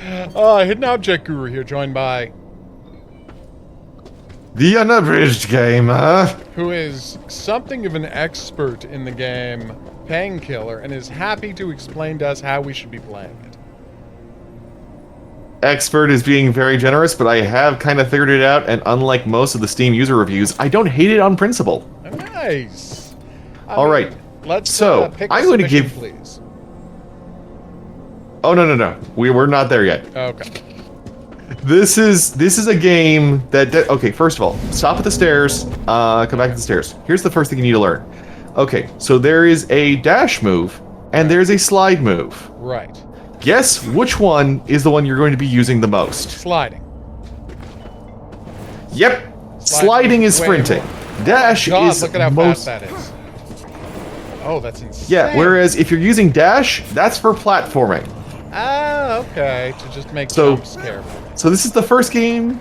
Hidden Object Guru here, joined by... The Unabridged Gamer. Who is something of an expert in the game Painkiller, and is happy to explain to us how we should be playing it. Expert is being very generous, but I have kind of figured it out, and unlike most of the Steam user reviews, I don't hate it on principle. Nice. Alright, Let's pick a I'm going to submission, give... please. Oh, no. We're not there yet. Okay. This is a game that... Okay, first of all, stop at the stairs, come back to the stairs. Here's the first thing you need to learn. Okay, so there is a dash move, and there's a slide move. Right. Guess which one is the one you're going to be using the most? Sliding. Yep. Sliding is sprinting. Dash God, is look at how most... fast that is. Oh, that's insane. Yeah, whereas if you're using dash, that's for platforming. Ah, okay. To just make jumps careful. So this is the first game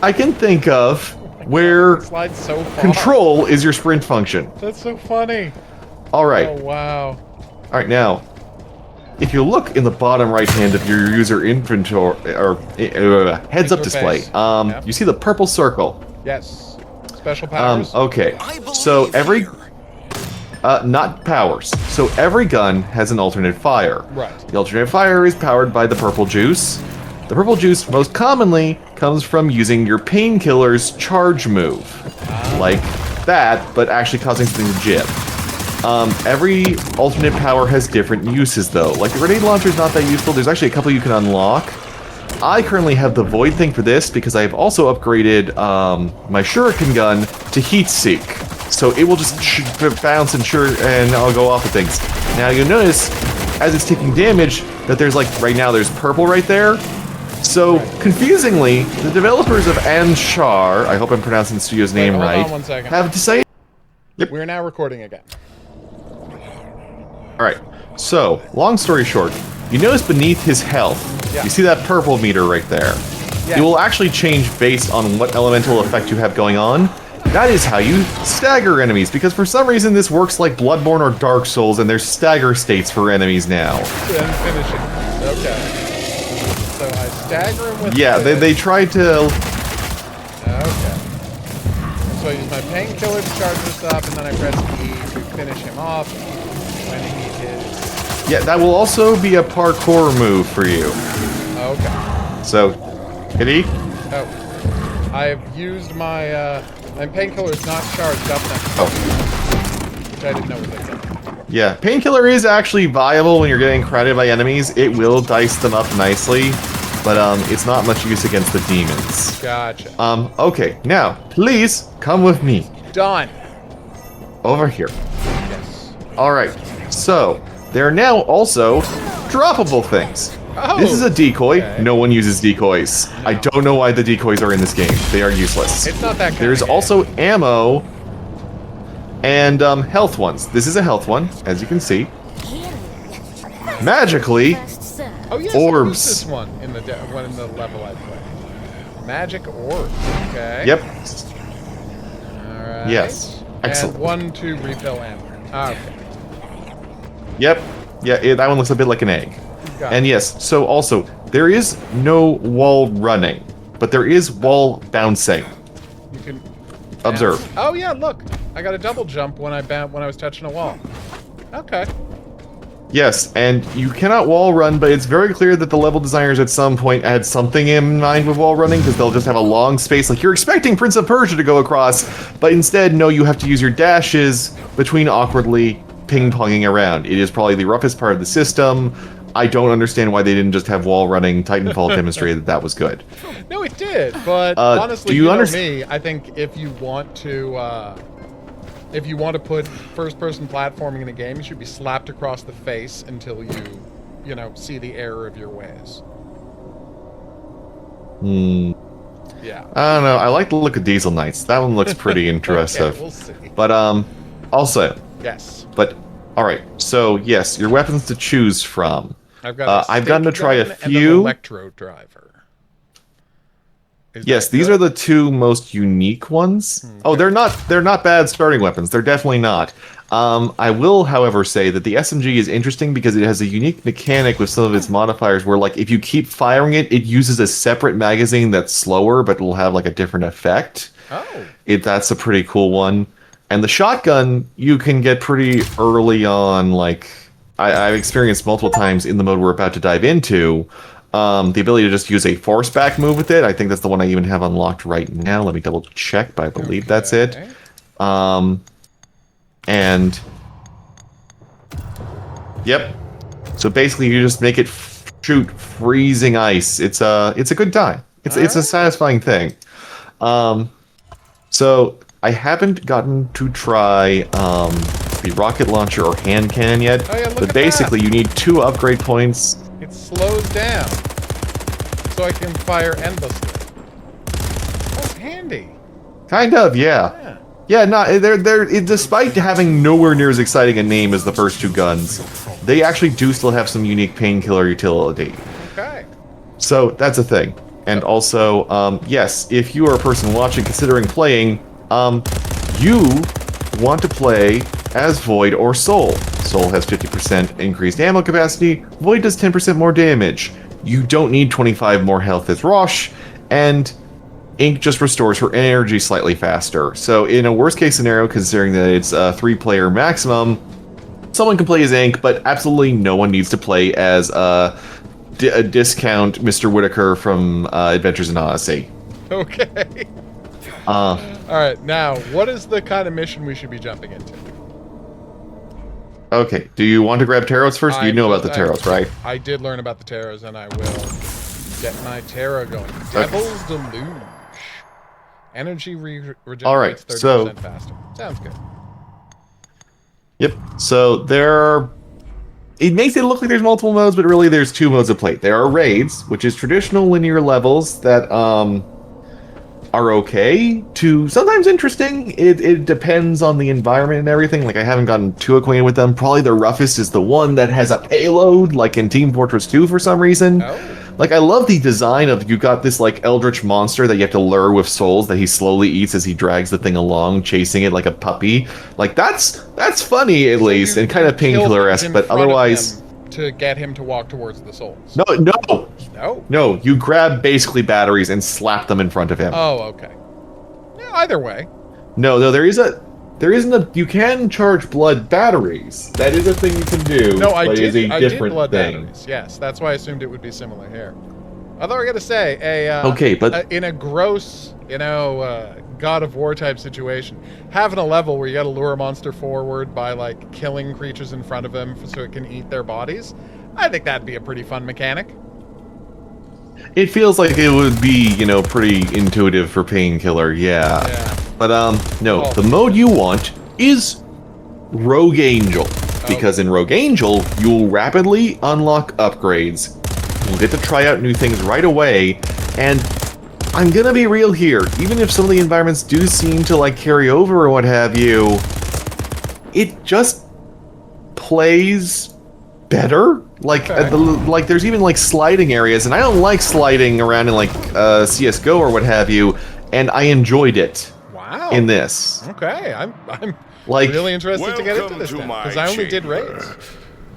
I can think of where Slides so far. control is your sprint function. That's so funny. Alright. Oh, wow. Alright, now, if you look in the bottom right hand of your user inventory, or heads-up display, Yep. you see the purple circle. Yes. Special powers? Okay, so every... not powers. So every gun has an alternate fire. Right. The alternate fire is powered by the purple juice. The purple juice most commonly comes from using your Painkiller's charge move. Like that, but actually causing something to jib. Every alternate power has different uses though. Like the grenade launcher is not that useful. There's actually a couple you can unlock. I currently have the void thing for this because I have also upgraded my shuriken gun to heat seek. So it will just bounce and I'll go off of things. Now you'll notice, as it's taking damage, that there's like, right now there's purple right there. So, confusingly, the developers of Anshar, I hope I'm pronouncing the studio's name right, Hold on 1 second. have decided... Yep. We're now recording again. Alright, so, long story short, you notice beneath his health, you see that purple meter right there. Yeah. It will actually change based on what elemental effect you have going on. That is how you stagger enemies, because for some reason this works like Bloodborne or Dark Souls, and there's stagger states for enemies now. And finishing. Okay. So I stagger him with they tried to... Okay. So I use my Painkiller to charge this up, and then I press E to finish him off when he is... Yeah, that will also be a parkour move for you. Okay. So, hit E. Oh. I've used my Painkiller is not charged up now. Oh. Which I didn't know was like that. Yeah, Painkiller is actually viable when you're getting crowded by enemies. It will dice them up nicely, but it's not much use against the demons. Gotcha. Okay, now, please, come with me. Done. Over here. Yes. Alright, so, there are now also droppable things. Oh, this is a decoy. okay. No one uses decoys. No. I don't know why the decoys are in this game. They are useless. It's not that kind There's of game. also ammo and health ones. This is a health one, as you can see. Magically, Oh yes, orbs. I used this one in the one in the level I played. Magic orbs. Okay. Yep. Alright. Yes. Excellent. And 1 to refill ammo. Okay. Yep. Yeah, that one looks a bit like an egg. Got And it. yes, so also, there is no wall running, but there is wall bouncing. You can Observe. Oh yeah, look. I got a double jump when I was touching a wall. Okay. Yes, and you cannot wall run, but it's very clear that the level designers at some point had something in mind with wall running, because they'll just have a long space, like you're expecting Prince of Persia to go across, but instead, no, you have to use your dashes between awkwardly ping-ponging around. It is probably the roughest part of the system. I don't understand why they didn't just have wall running. Titanfall demonstrated that was good. No, it did, but honestly, do you know understand? me, I think if you want to put first-person platforming in a game, you should be slapped across the face until you know, see the error of your ways. Yeah. I don't know. I like the look of Diesel Knights. That one looks pretty interesting. Okay, we'll see. But also, Yes. but all right. So yes, your weapons to choose from. I've got. I've gotten to try a and few. an electro driver. Yes, these are the two most unique ones. Oh, they're not bad starting weapons. They're definitely not. I will, however, say that the SMG is interesting because it has a unique mechanic with some of its modifiers where, like, if you keep firing it, it uses a separate magazine that's slower, but will have, like, a different effect. Oh. That's a pretty cool one. And the shotgun, you can get pretty early on, like, I've experienced multiple times in the mode we're about to dive into, the ability to just use a force back move with it. I think that's the one I even have unlocked right now. Let me double check, but I believe that's it. And yep. So basically, you just make it shoot freezing ice. It's a good time. It's a satisfying thing. So I haven't gotten to try the rocket launcher or hand cannon yet. Oh, yeah, look but at basically, that. you need 2 upgrade points. It slows down, so I can fire endlessly. That's handy. Kind of, yeah. Yeah, no, despite having nowhere near as exciting a name as the first 2 guns, they actually do still have some unique painkiller utility. Okay. So that's a thing. And also, yes, if you are a person watching considering playing, you want to play as Void or Soul. Soul has 50% increased ammo capacity, Void does 10% more damage. You don't need 25 more health as Rosh, and Ink just restores her energy slightly faster. So in a worst case scenario, considering that it's a 3-player maximum, someone can play as Ink, but absolutely no one needs to play as a discount Mr. Whitaker from Adventures in Odyssey. Okay. Alright, now, what is the kind of mission we should be jumping into? Okay, do you want to grab tarots first? You know about the tarots, right? I did learn about the tarots, and I will get my tarot going. Devil's Deluge. Energy regenerates 30% faster. Sounds good. Yep, so it makes it look like there's multiple modes, but really there's 2 modes of play. There are raids, which is traditional linear levels that are okay to sometimes interesting. It depends on the environment and everything. Like, I haven't gotten too acquainted with them. Probably the roughest is the one that has a payload, like in Team Fortress 2 for some reason. Oh. Like, I love the design of, you got this, like, eldritch monster that you have to lure with souls that he slowly eats as he drags the thing along, chasing it like a puppy. Like, that's funny, at least, and kind of painkiller-esque, but otherwise... To get him to walk towards the souls. No, you grab basically batteries and slap them in front of him. Oh, okay. Yeah, either way. No, there isn't a... You can charge blood batteries. That is a thing you can do. No, I did blood thing. batteries. Yes, that's why I assumed it would be similar here. Although I gotta say, in a gross, God of War type situation, having a level where you gotta lure a monster forward by, like, killing creatures in front of him so it can eat their bodies, I think that'd be a pretty fun mechanic. It feels like it would be, pretty intuitive for Painkiller, yeah. But, no, the mode you want is Rogue Angel. Because in Rogue Angel, you'll rapidly unlock upgrades. You'll get to try out new things right away, and I'm gonna be real here. Even if some of the environments do seem to, like, carry over or what have you, it just plays better. Like, like, there's even, like, sliding areas, and I don't like sliding around in, like, CSGO or what have you, and I enjoyed it. Wow. In this. Okay, I'm like, really interested to get into this now, because I only did raids.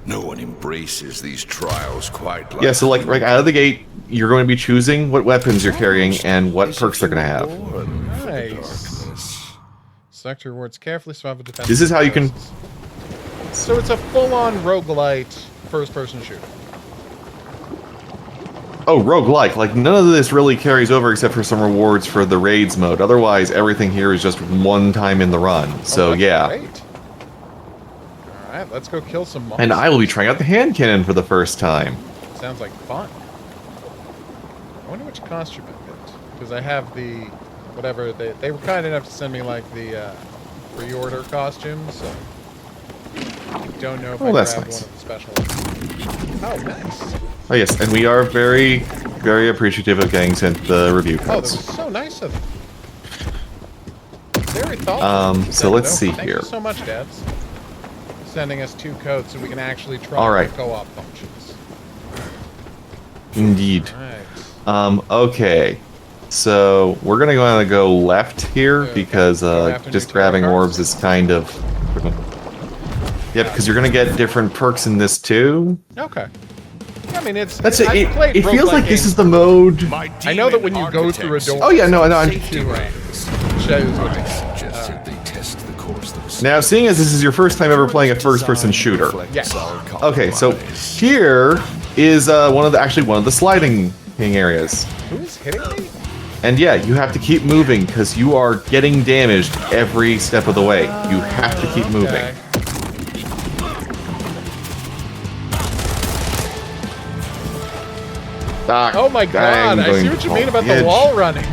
No one embraces these trials quite like... Yeah, so, like, right out of the gate, you're going to be choosing what weapons you're carrying and what perks they're going to have. Nice. Select your rewards carefully, survive a defense. This is how you can... So it's a full-on roguelite first-person shooter. Oh, roguelike. Like, none of this really carries over except for some rewards for the raids mode. Otherwise, everything here is just one time in the run. So, yeah. Great. Alright, let's go kill some monsters. And I will be trying out the hand cannon for the first time. Sounds like fun. I wonder which costume I picked. Because I have the... Whatever, they were kind enough to send me, like, the pre-order costumes, so... I don't know if I grabbed one of the special ones. Oh, nice. Oh, yes, and we are very, very appreciative of getting sent the review codes. Oh, that was so nice of them. Very thoughtful. So let's see Thank here. you so much, Dads. Sending us 2 codes so we can actually try the co-op functions. Indeed. Right. Okay. So, we're gonna go left here because, just grabbing orbs is kind of... Yep, because you're gonna get different perks in this too. Okay. I mean, it's... That's it. It feels like this is the mode... I know that when you go through a door... Oh yeah, no, I'm... shows what Now, seeing as this is your first time ever playing a first-person shooter... Yes. Okay, so here is one of the sliding areas. Who's hitting me? And yeah, you have to keep moving because you are getting damaged every step of the way. You have to keep moving. Oh my god, I see what you mean about the wall running.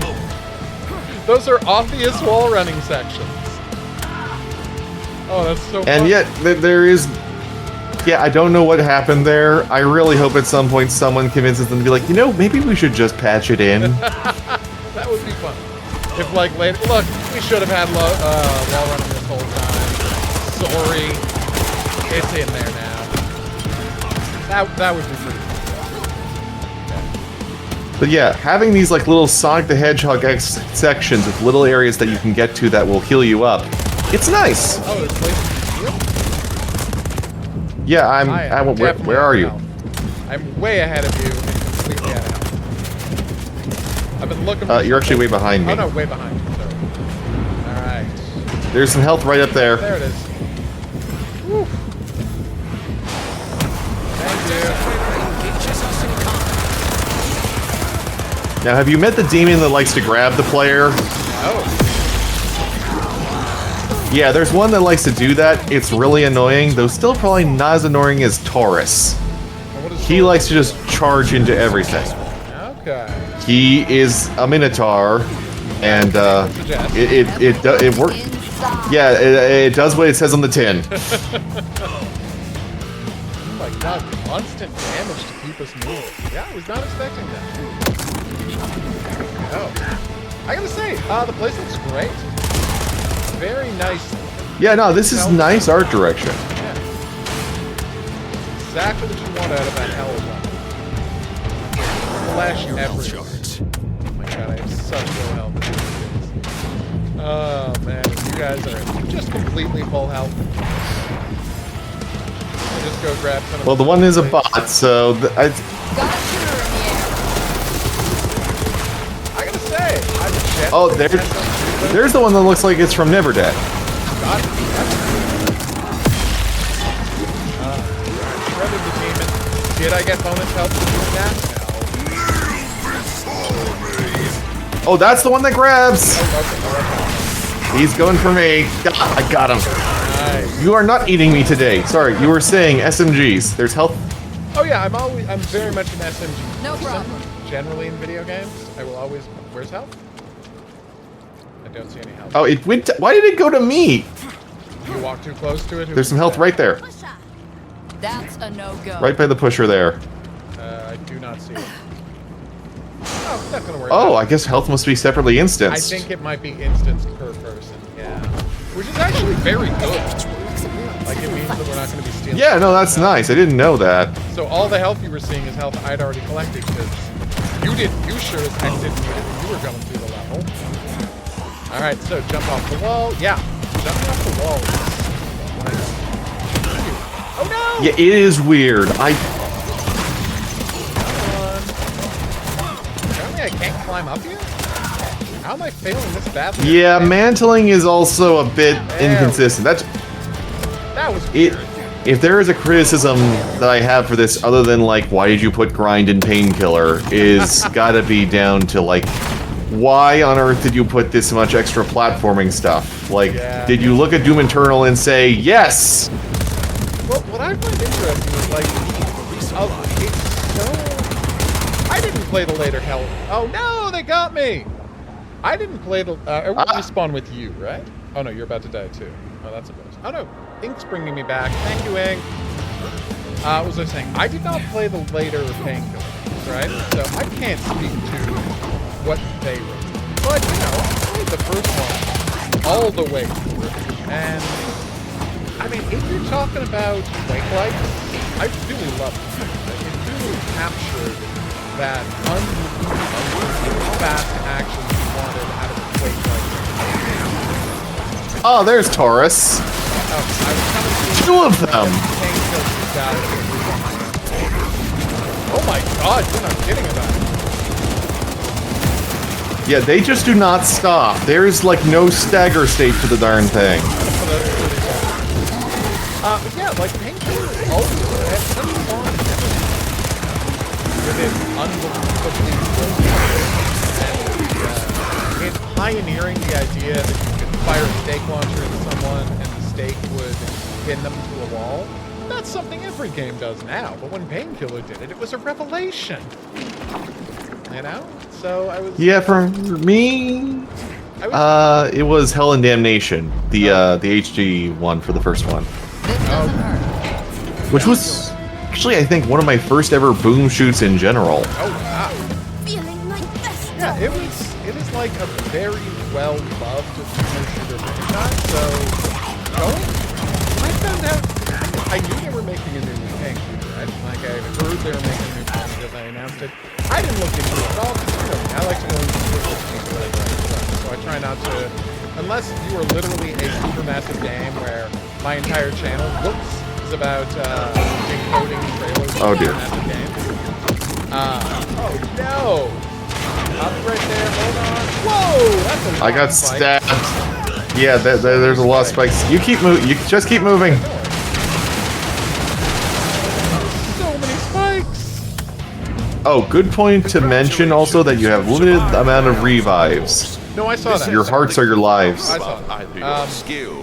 Those are obvious wall running sections. Oh, that's so fun. And yet, there is... Yeah, I don't know what happened there. I really hope at some point someone convinces them to be like, you know, maybe we should just patch it in. That would be fun. If, like, later... Look, we should have had wall running this whole time. Sorry. It's in there now. That would be pretty fun. But yeah, having these like little Sonic the Hedgehog sections with little areas that you can get to that will heal you up, it's nice. Oh, there's places to heal? Yeah, where are you? I'm way ahead of you and completely out of health. I've been looking for you're actually way behind me. Oh no, way behind you, sorry. Alright. There's some health right up there. There it is. Woo. Thank you. Now, have you met the demon that likes to grab the player? Oh. Yeah, there's one that likes to do that. It's really annoying, though still probably not as annoying as Taurus. He likes to just charge into everything. Okay. He is a Minotaur, and it works. Yeah, it does what it says on the tin. Oh my god, constant damage to keep us moving. Yeah, I was not expecting that. Oh. I gotta say, the place looks great. Very nice. Yeah, no, this is nice art direction. Yeah. Exactly what you want out of that hell one. Flash everywhere. Oh my god, I have such low health. Oh man, you guys are just completely full health. I'll just go grab some of well, the one is a bot, so I gotta say, oh, there's the one that looks like it's from Never Dead. Shredded the demon. Did I get bonus health for doing that? No. Oh, that's the one that grabs. He's going for me. I got him. Nice. You are not eating me today. Sorry, you were saying SMGs. There's health. Oh yeah, I'm very much an SMG. No problem. Generally in video games, I will always. Where's health? I don't see any health. Oh, it went. Why did it go to me? You walk too close to it. There's some health right there. That's a no-go. Right by the pusher there. I do not see it. Oh, that's gonna work. Oh, I guess health must be separately instanced. I think it might be instanced per person. Yeah, which is actually very good. Like it means that we're not going to be stealing. Yeah, no, that's nice. I didn't know that. So all the health you were seeing is health I'd already collected because you sure as heck didn't need it when you were going through the level. All right, so jump off the wall. Yeah, jumping off the wall. Oh no! Yeah, it is weird. Apparently I can't climb up here? How am I failing this badly? Yeah, mantling is also a bit inconsistent. That was weird. If there is a criticism that I have for this, other than like, why did you put grind in Painkiller, is gotta be down to like, why on earth did you put this much extra platforming stuff? Like, did you look at Doom Eternal and say, yes? Well, what I find interesting is like, it's so... I didn't play the later hell. Oh no, they got me! I didn't play the... I will respawn with you, right? Oh no, you're about to die too. Oh, that's a bonus. Oh no, Ink's bringing me back. Thank you, Ink. What was I saying? I did not play the later Painkiller, right? So I can't speak to what they wrote. But, you know, I played the first one all the way through. And, I mean, if you're talking about roguelite, I really loved it. It really captured that unbelievable fast action you wanted out of a roguelite. Oh, there's Taurus. Two of them! Oh my god, you're not kidding about it. Yeah, they just do not stop. There's like no stagger state to the darn thing. But yeah, like Painkiller always had such fun with its unbelievably and in pioneering the idea that you could fire a steak launcher into someone and the steak would pin them to a wall. That's something every game does now, but when Painkiller did it, it was a revelation. You know? So I was... Yeah, for me... it was Hell and Damnation, the HG one for the first one. Which was actually, I think, one of my first ever boom shoots in general. Oh, wow. Feeling like this. Yeah, it is like a very well-loved shooter franchise, so... I found out... I knew they were making a new tank shooter, right? Like, I heard they were making a new tank because they announced it. I didn't look into it at all, because, you know, I like to go into it, so I try not to... Unless you are literally a supermassive game where my entire channel is about decoding trailers of supermassive games. Oh no! Up right there, hold on. Whoa! That's a I got spike. stabbed. Yeah, there's a lot of spikes. You keep moving. You just keep moving. So many spikes. Oh, good point to mention also that you have limited amount of revives. No, I saw that. Your hearts are your lives. I saw that.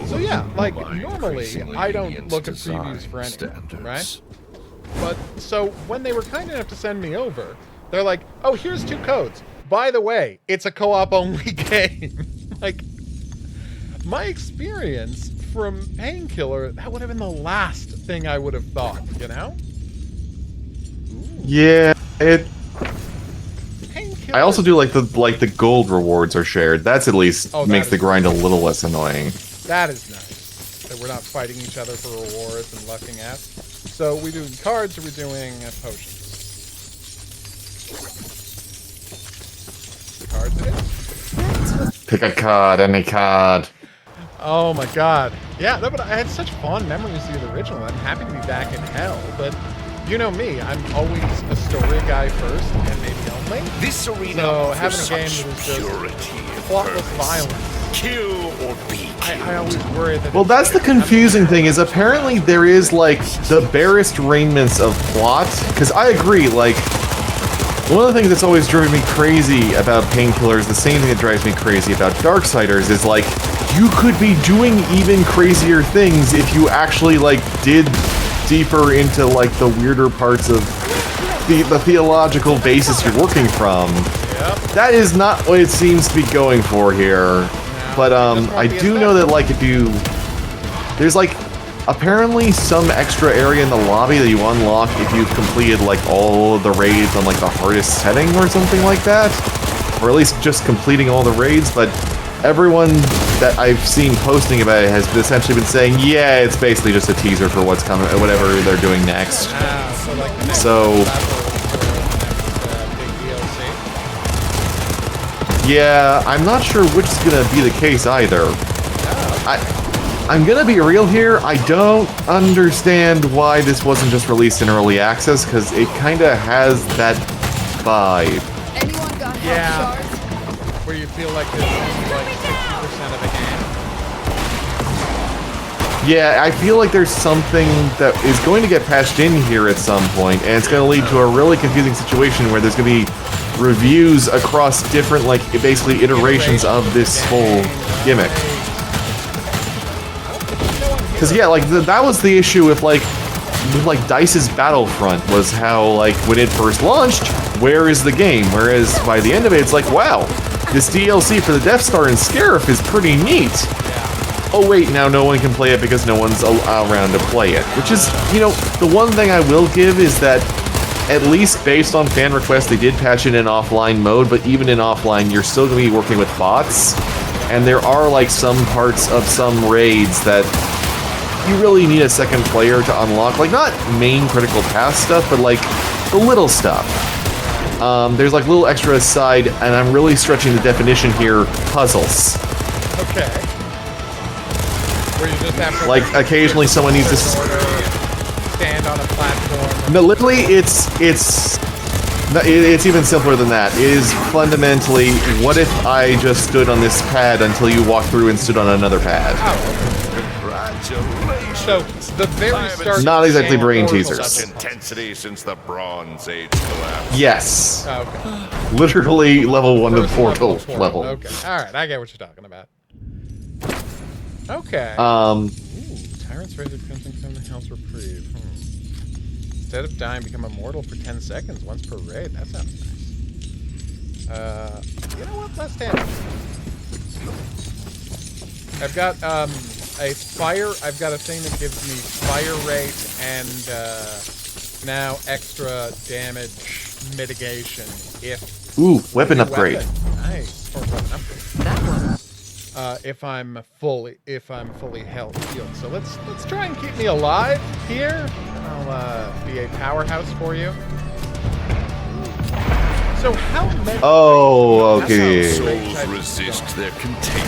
So yeah, like normally I don't look at previews for anything, right? But so when they were kind enough to send me over, they're like, "Oh, here's 2 codes. By the way, it's a co-op only game." Like my experience from Painkiller, that would have been the last thing I would have thought, you know? Yeah, it. Painkiller. I also do like the gold rewards are shared. That's at least makes the grind a little less annoying. That is nice. That we're not fighting each other for rewards and lucking out. So we doing cards or we doing potions? Cards it is? Pick a card, any card. Oh my god. Yeah, no, but I had such fond memories of the original. I'm happy to be back in hell, but you know me, I'm always a story guy first and maybe only. This arena so having a game that is just plotless violence. Kill or be killed. I always worry that. Well, that's the confusing thing. Is apparently there is like the barest raiments of plot. Because I agree, like one of the things that's always driven me crazy about Painkiller is the same thing that drives me crazy about Darksiders. Is like you could be doing even crazier things if you actually like did deeper into like the weirder parts of the theological basis you're working from. Yep. That is not what it seems to be going for here. But I do know that like there's like apparently some extra area in the lobby that you unlock if you've completed like all of the raids on like the hardest setting or something like that, or at least just completing all the raids. But everyone that I've seen posting about it has essentially been saying, yeah, it's basically just a teaser for what's coming, whatever they're doing next. So like the next So. big DLC. Yeah, I'm not sure which is gonna be the case either. I'm gonna be real here. I don't understand why this wasn't just released in early access, because it kind of has that vibe. Anyone got Yeah. health shards? Where you feel like this is like 60% of a game. Yeah, I feel like there's something that is going to get patched in here at some point, and it's going to lead to a really confusing situation where there's going to be reviews across different, like, basically iterations of this whole gimmick. Because, yeah, like, that was the issue with DICE's Battlefront, was how, like, when it first launched, where is the game? Whereas, by the end of it, it's like, wow, this DLC for the Death Star and Scarif is pretty neat. Oh wait, now no one can play it because no one's around to play it. Which is, you know, the one thing I will give is that, at least based on fan requests, they did patch it in offline mode, but even in offline, you're still going to be working with bots. And there are, like, some parts of some raids that you really need a second player to unlock. Like, not main critical path stuff, but, like, the little stuff. There's, like, little extra side, and I'm really stretching the definition here, puzzles. Okay. Where you just have to, like occasionally someone needs to stand on a platform. No, literally, it's even simpler than that. It is fundamentally, what if I just stood on this pad until you walked through and stood on another pad? Congratulations. So the very start. Not exactly brain teasers. Such intensity since the Bronze Age collapse. Yes. Oh, okay. Literally level 1 to First portal portal. level. Okay. All right, I get what you're talking about. Okay. Ooh, Tyrant's Razor Crimson from the Hell's Reprieve. Instead of dying, become immortal for 10 seconds once per raid. That sounds nice. You know what? Less damage. I've got a fire. I've got a thing that gives me fire rate and now extra damage mitigation if. Ooh, weapon upgrade. Nice. Or weapon upgrade. That one. If I'm fully healed. So let's try and keep me alive here. I'll be a powerhouse for you. So how many? Oh, okay. Souls resist their contagion.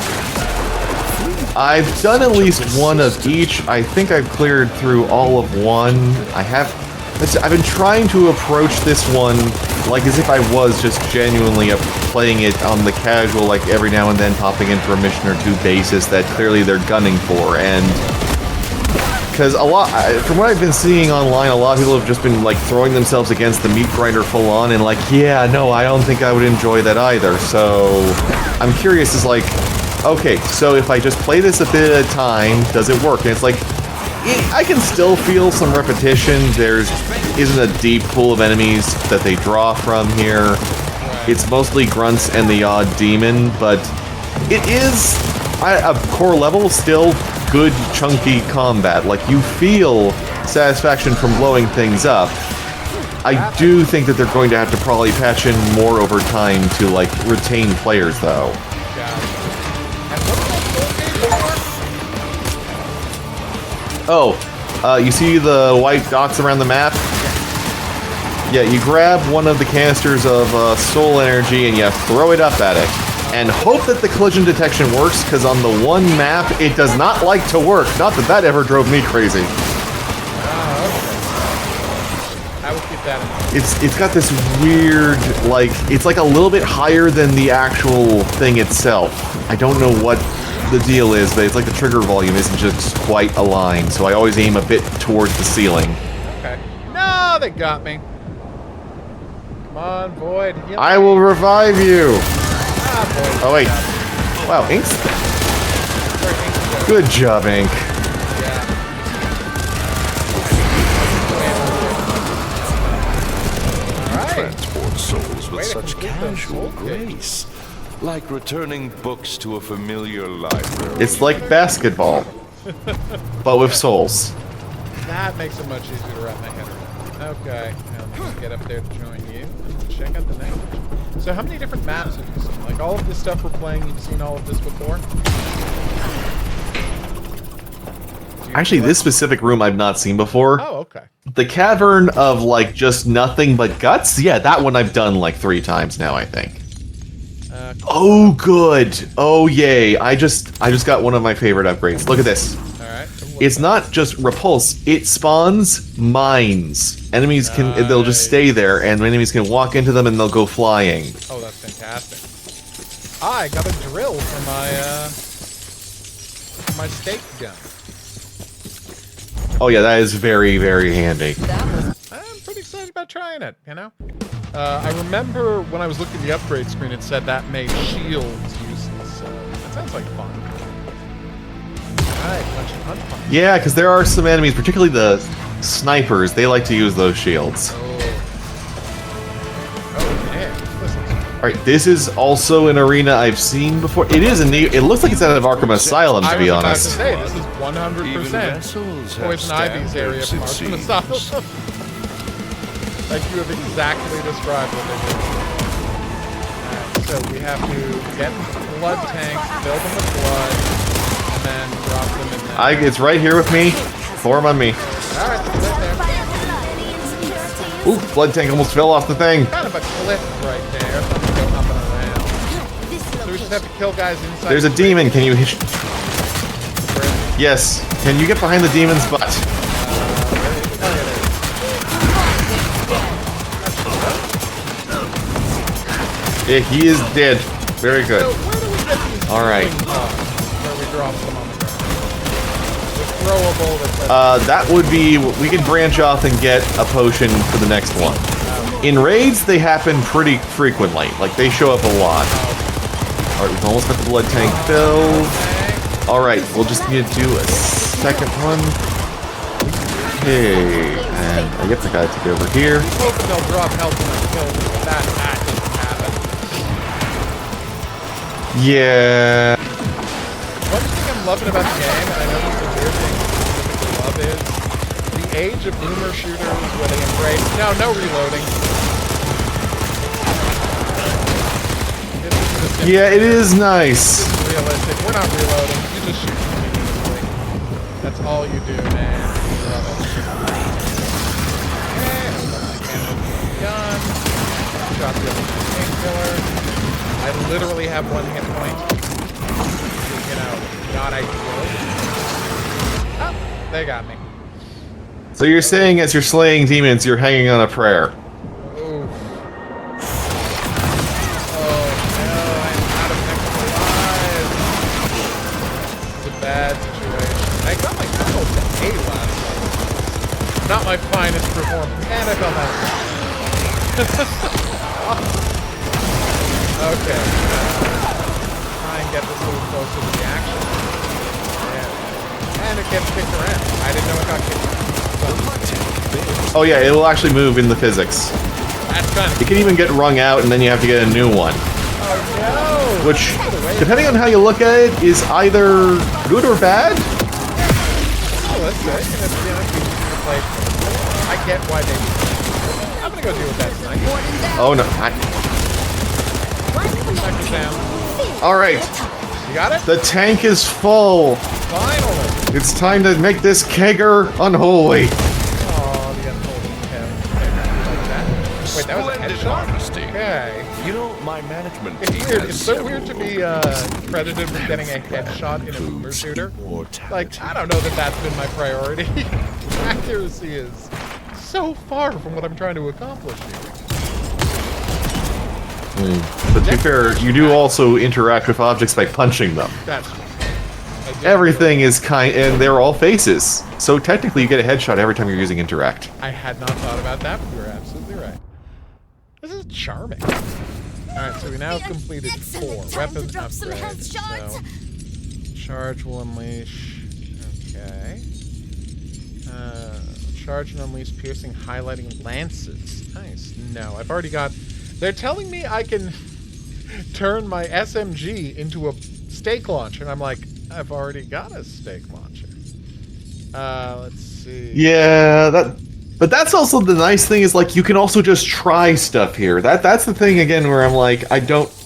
I've done at least one of each. I think I've cleared through all of one. I've been trying to approach this one like as if I was just genuinely playing it on the casual, like every now and then popping in for a mission or two basis that clearly they're gunning for, and because from what I've been seeing online, a lot of people have just been like throwing themselves against the meat grinder full on, and like, yeah, no, I don't think I would enjoy that either. So I'm curious, is like, okay, so if I just play this a bit at a time, does it work? And it's like, I can still feel some repetition. There isn't a deep pool of enemies that they draw from here. It's mostly grunts and the odd demon, but it is, at a core level, still good, chunky combat. Like, you feel satisfaction from blowing things up. I do think that they're going to have to probably patch in more over time to, like, retain players, though. Oh, you see the white dots around the map? Yeah, you grab one of the canisters of soul energy and you throw it up at it. And hope that the collision detection works, because on the one map, it does not like to work. Not that that ever drove me crazy. Okay. I will keep that in mind. It's got this weird, like, it's like a little bit higher than the actual thing itself. I don't know what the deal is, but it's like the trigger volume isn't just quite aligned, so I always aim a bit towards the ceiling. Okay. No, they got me. Come on, Void. I will revive you. Void. Oh, wait. Wow, Ink's... Good job, Ink. Yeah. Alright. Transport souls with Way to such complete those casual soul grace. Like returning books to a familiar library. It's like basketball, but with souls. That makes it much easier to wrap my head around. Okay, now let's get up there to join you and check out the next. So how many different maps have you seen? Like all of this stuff we're playing, you've seen all of this before? Actually, this specific room I've not seen before. Oh, okay. The cavern of, like, just nothing but guts? Yeah, that one I've done, like, 3 times now, I think. Oh, good. Oh, yay. I just got one of my favorite upgrades. Look at this. Alright. It's not just repulse. It spawns mines. Enemies can... They'll just stay there, and enemies can walk into them and they'll go flying. Oh, that's fantastic. I got a drill for my stake gun. Oh, yeah, that is very, very handy. I'm pretty excited about trying it, you know? I remember when I was looking at the upgrade screen, it said that made shields useless, so that sounds like fun. Alright, punch. Yeah, because there are some enemies, particularly the snipers, they like to use those shields. Oh, yeah. Listen. Alright, this is also an arena I've seen before. It is a neat... It looks like it's out of Arkham Asylum, to be honest. I was about to say, this is 100% Poison Ivy's area from Arkham Asylum. Like you have exactly described what they do. Alright, so we have to get blood tanks, fill them with blood, and then drop them in there. It's right here with me. Form on me. Alright, it's right there. Ooh, blood tank almost fell off the thing. Kind of a cliff right there. Something go up and around. So we just have to kill guys inside. There's a demon. Can you... Where is he? Yes. Can you get behind the demon's butt? Yeah, he is dead. Very good. Alright. Where we drop them on the ground. The throwable that would be... We could branch off and get a potion for the next one. In raids, they happen pretty frequently. Like, they show up a lot. Alright, we've almost got the blood tank filled. Alright, we'll just need to do a second one. Okay, and I guess I gotta take it over here. I'm hoping they'll drop health in the kill with that didn't happen. Yeah. One thing I'm loving about the game, and I know this is a weird thing to specifically love, is the age of boomer shooters where they embrace... No reloading. Yeah, it is nice. It's realistic. We're not reloading. You just shoot continuously. That's all you do, man. Love it. Okay, gun. Shot the other painkiller. I literally have 1 hit point. You know, not ideal. Oh, they got me. So you're saying as you're slaying demons, you're hanging on a prayer. Oof. Bad situation. I got my almost to 8 last time. Not my finest performance. And I fell down. Okay. Try and get this a little closer to the action. And it gets kicked around. I didn't know it got kicked around. Oh yeah, it will actually move in the physics. That's fun. It can even get wrung out and then you have to get a new one. Oh no! Which, depending on how you look at it, is either good or bad. Oh, that's good. And it's, you know, easy to play. I get why they do it. I'm gonna go deal with that tonight. Oh no. Alright. You got it? The tank is full. Finally. It's time to make this kegger unholy. Oh, the unholy like that. Wait, that was a headshot? Okay. You know, my management It's team weird. has It's so several weird to be credited with getting a headshot in a boomer shooter. immortality. Like, I don't know that that's been my priority. Accuracy is so far from what I'm trying to accomplish here. But to be fair, you do also interact with objects by punching them. That's true. Everything is and they're all faces. So technically you get a headshot every time you're using interact. I had not thought about that, but you're absolutely right. This is charming. Alright, so we now have completed 4 weapon upgrades. So, charge will unleash. Okay. Charge and unleash piercing, highlighting lances. Nice. No, I've already got... They're telling me I can turn my SMG into a stake launcher, and I'm like, I've already got a stake launcher. Let's see. Yeah, but that's also the nice thing is, like, you can also just try stuff here. That's the thing, again, where I'm like,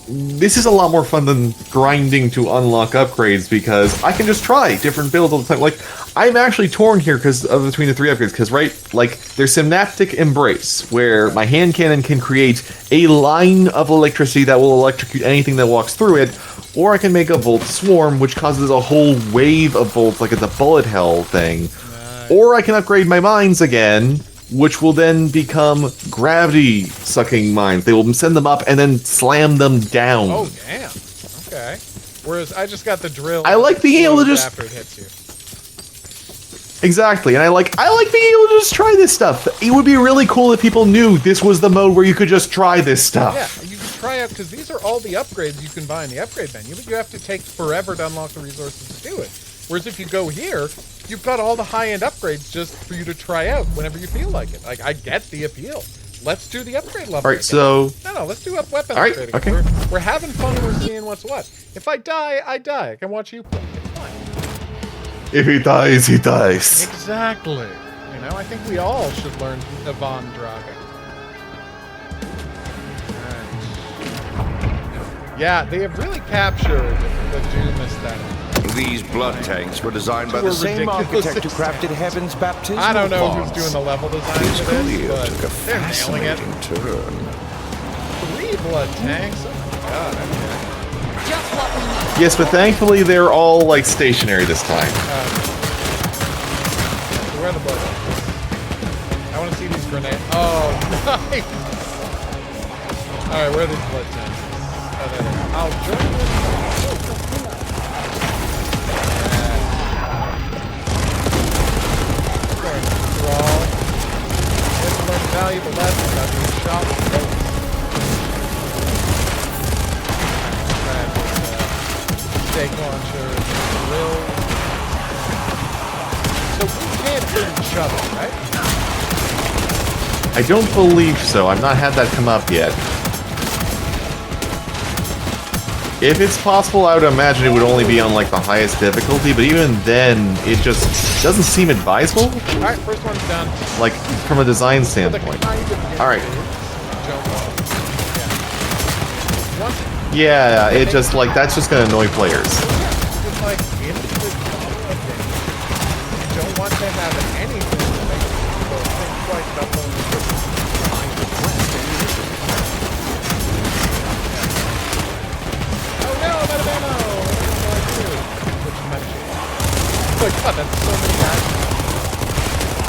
this is a lot more fun than grinding to unlock upgrades, because I can just try different builds all the time. Like, I'm actually torn here because of between the 3 upgrades, because, right, like, there's Synaptic Embrace, where my hand cannon can create a line of electricity that will electrocute anything that walks through it, or I can make a Volt Swarm, which causes a whole wave of bolts, like it's a bullet hell thing. Nice. Or I can upgrade my mines again, which will then become gravity-sucking mines. They will send them up and then slam them down. Oh, damn. Okay. Whereas I just got the drill. I like being able to just... after it hits you. Exactly, and I like being able to just try this stuff. It would be really cool if people knew this was the mode where you could just try this stuff. Yeah, you can try out, because these are all the upgrades you can buy in the upgrade menu, but you have to take forever to unlock the resources to do it. Whereas if you go here, you've got all the high-end upgrades just for you to try out whenever you feel like it. Like, I get the appeal. Let's do the upgrade level. Alright, so... No, let's do weapon all right, upgrading. okay. We're having fun and we're seeing what's what. If I die, I die. I can watch you play. It's fine. If he dies, he dies. Exactly. You know, I think we all should learn Yvonne Draga. Right. Yeah, they have really captured the Doom aesthetic. These blood tanks were designed by the same architect who crafted Heaven's baptismal I don't know pots. who's doing the level design His for career this, took a but they're nailing it. fascinating turn. 3 blood tanks? Oh my god, okay. Just what we need. Yes, but thankfully they're all, like, stationary this time. So where are the blood? I want to see these grenades. Oh, nice! Alright, where are these blood tanks? Oh, there they are. I'll join you. Brawl. Let's learn valuable lessons about being shot with boats. Steak launcher, grill. So we can't hit each other, right? I don't believe so. I've not had that come up yet. If it's possible, I would imagine it would only be on, like, the highest difficulty, but even then, it just doesn't seem advisable. Alright, first one's done. Like, from a design standpoint. Alright. Yeah, it just, like, that's just gonna annoy players. Just like, in the game, you don't want to have anything to make people think twice about pulling the trigger. Oh no, I'm out of ammo! Which is magic. Oh my god, that's so many guys.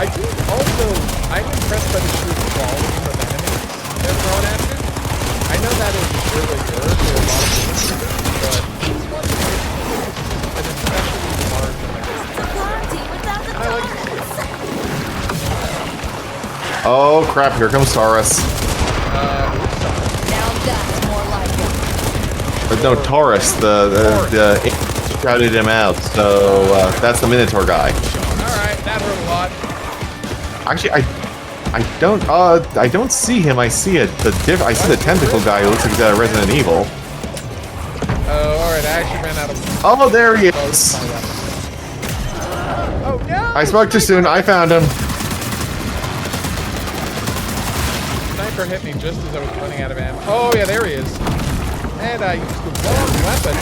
I do also, I'm impressed by the sheer quality of enemies they're thrown at you. I know that is really good for a lot of people, but this one is an especially large and I like it. Oh crap, here comes Taurus. Now that's more like it. But no, Taurus, the shouted him out, so that's the Minotaur guy. Alright, that hurt a lot. Actually, I don't see him. I see it. I see the tentacle guy who looks like he's out of Resident Evil. Oh, alright, I actually ran out of... Oh, there he is. Oh, no! I spoke too soon. I found him. Sniper hit me just as I was running out of ammo. Oh, yeah, there he is. And I used the wrong weapon.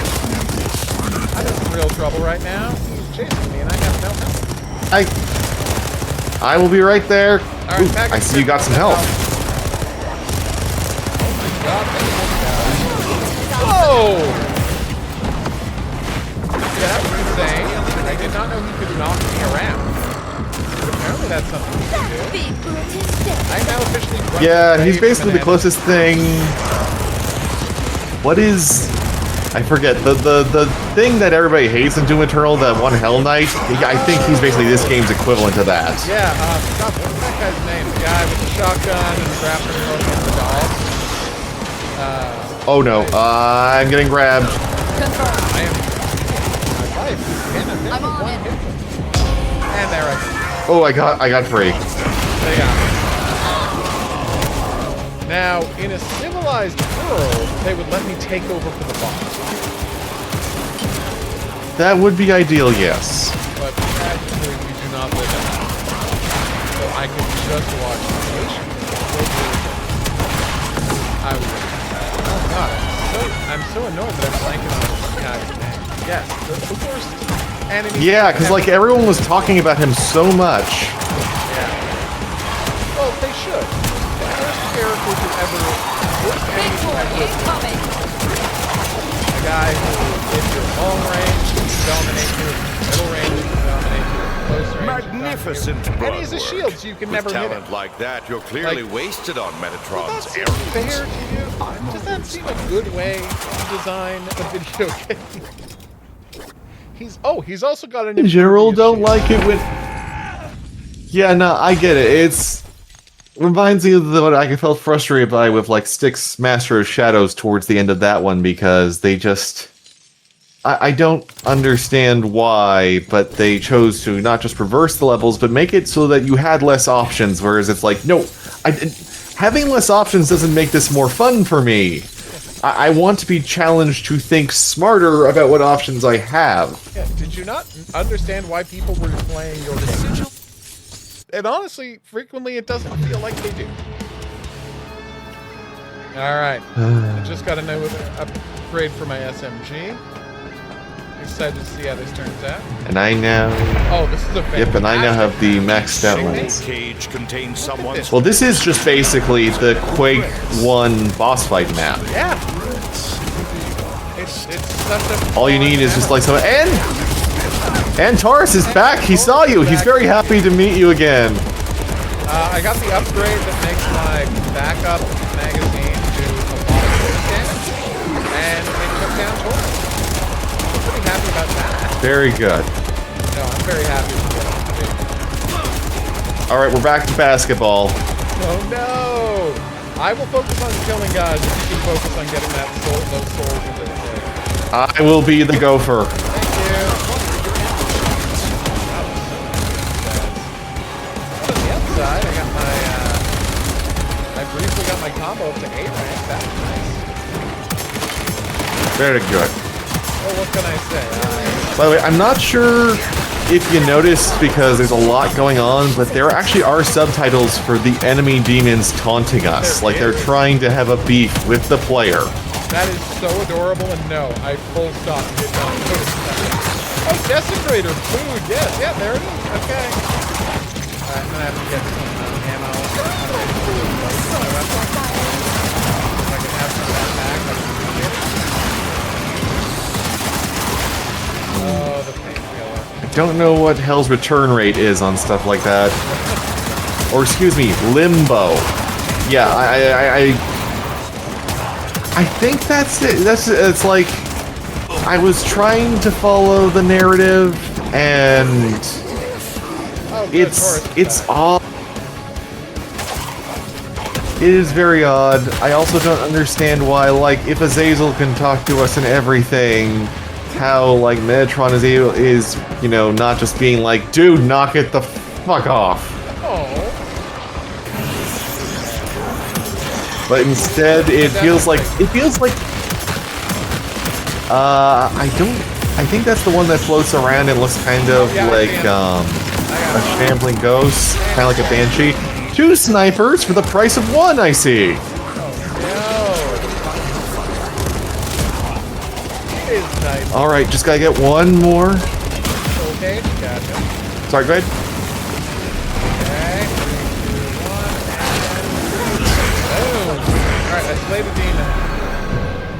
I'm in real trouble right now. He's chasing me and I have no help. I will be right there. Right, Ooh, I see you got some help. Oh my god, whoa! Yeah, that was insane. I did not know he could knock me around. But apparently that's something he can do. I'm now officially running. Yeah, he's basically the closest thing. What is... I forget. The thing that everybody hates in Doom Eternal, that one Hell Knight, I think he's basically this game's equivalent to that. Yeah, God, what's that guy's name? The guy with the shotgun and the grappling hook and the dog? Oh no, I'm getting grabbed. I am... My life is in a one hit. And there I go. Oh, I got free. They got me. Now, in a civilized world, they would let me take over for the boss. That would be ideal, yes. But tragically, we do not live in that. So I can just watch the nation. Oh god, I'm so annoyed that I'm blanking on this guy's name. Yes, the worst enemy. Yeah, because like everyone was talking about him so much. Yeah. Well, they should. The worst character to ever... Worst enemy to ever live. A guy who, if you're long range, dominate you, middle range, dominate you, close range, magnificent, and he's a shield, so you can never hit him. Talent like that, you're clearly wasted on Metatron's Does that seem fair to you? Does that seem a good way to design a video game? He's also got an... In general, don't like it when... Yeah, no, I get it. It's... Reminds me of what I felt frustrated by with, like, Styx Master of Shadows towards the end of that one, because they just... I don't understand why, but they chose to not just reverse the levels, but make it so that you had less options, whereas it's like, no, having less options doesn't make this more fun for me. I want to be challenged to think smarter about what options I have. Yeah, did you not understand why people were playing your game? And honestly, frequently it doesn't feel like they do. Alright, I just got a new upgrade for my SMG. Excited to see how this turns out. And I now... Oh, this is a... Yep, and I now have the maxed out ones. Cage contains someone's... Well, this is just basically the Quake 1 boss fight map. Yeah. It's such a All you need is just like some. And Taurus is back. He saw you. He's very happy to meet you again. I got the upgrade that makes my backup magazine do a lot of damage, and it took down Taurus. I'm pretty happy about that. Very good. No, I'm very happy with it. All right, we're back to basketball. Oh no! I will focus on killing guys if you can focus on getting those souls into the play. I will be the gopher. Thank you. On the outside, I got my, I briefly got my combo up to 8 rank. That's nice. Very good. Well, what can I say? By the way, I'm not sure if you noticed because there's a lot going on, but there actually are subtitles for the enemy demons taunting us. Like they're trying to have a beef with the player. That is so adorable, and no, I full stop did not notice that. Oh, Desecrator food, yes, yeah, there it is, okay. Alright, I'm gonna have to get some ammo. If I can have some of that back, I can appreciate it. Oh, the Painkiller. I don't know what hell's return rate is on stuff like that. Or excuse me, limbo. Yeah, I think that's it. It's like I was trying to follow the narrative, and it's odd. It is very odd. I also don't understand why, like, if Azazel can talk to us and everything, how like Metatron is you know, not just being like, dude, knock it the fuck off. But instead, it feels like I think that's the one that floats around and looks kind of like a shambling ghost, kind of like a banshee. 2 snipers for the price of 1, I see. Nice. All right, just gotta get 1 more. Okay, gotcha. Sorry, go ahead. Okay, 3, 2, 1, and boom. All right, I slayed a demon,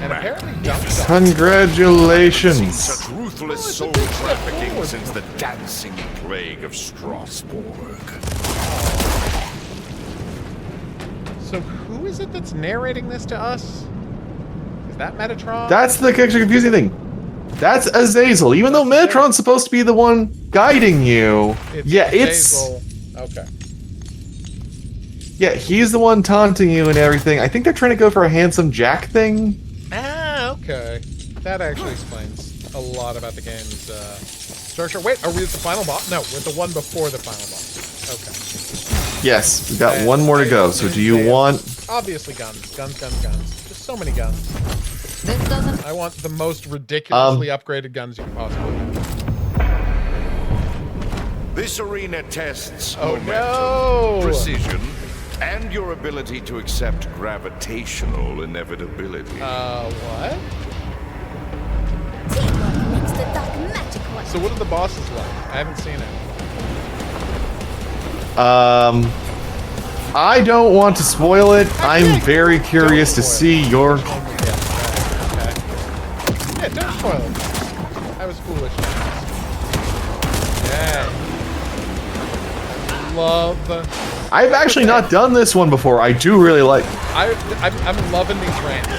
and apparently jumped off. Congratulations. Such ruthless soul trafficking since the dancing plague of Strasbourg. So who is it that's narrating this to us? Is that Metatron? That's the extra confusing thing. That's Azazel. Even though Metatron's supposed to be the one guiding you, it's okay. Yeah, he's the one taunting you and everything. I think they're trying to go for a handsome Jack thing. Ah, okay. That actually explains a lot about the game's structure. Wait, are we at the final boss? No, we're at the one before the final boss. Okay. Yes, we've got 1 more to go. So do you want... Obviously guns. Guns. Just so many guns. This doesn't... I want the most ridiculously upgraded guns you can possibly have. This arena tests momentum, precision, and your ability to accept gravitational inevitability. What? Teamwork makes the dark magic work. So what are the bosses like? I haven't seen it. I don't want to spoil it. I'm very curious to see your... Yeah, don't spoil it. I was foolish. Yeah. Love. I've actually not done this one before. I do really like... I'm loving these ramps.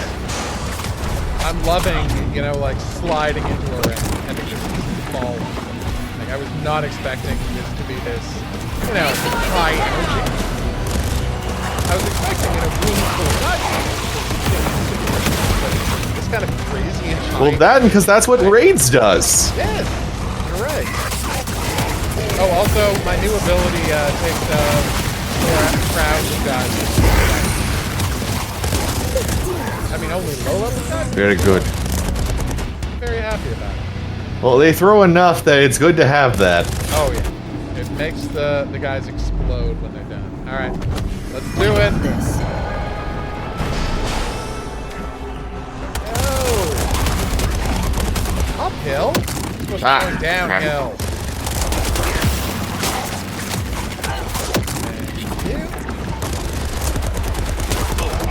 I'm loving, you know, like sliding into a ramp and it just falls. Like I was not expecting this to be this, you know, high energy. I was expecting, you know, room full of it's kind of crazy and high. Well, that because that's what Raids does. Yes, you're right. Oh, also, my new ability takes crowds of guys. I mean, only low-level guys? Very good. I'm very happy about it. Well, they throw enough that it's good to have that. Oh, yeah. It makes the guys explode when they're done. Alright, let's do it. Oh! Uphill? It's supposed to be going downhill.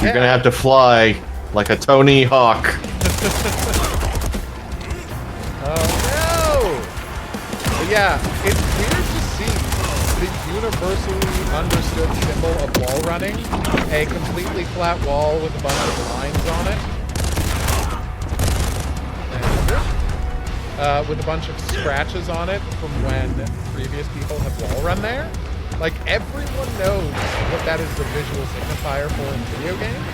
You're gonna have to fly like a Tony Hawk. But yeah, it's weird to see the universally understood symbol of wall running, a completely flat wall with a bunch of lines on it. With a bunch of scratches on it from when previous people have wall run there. Like, everyone knows what that is the visual signifier for in video games,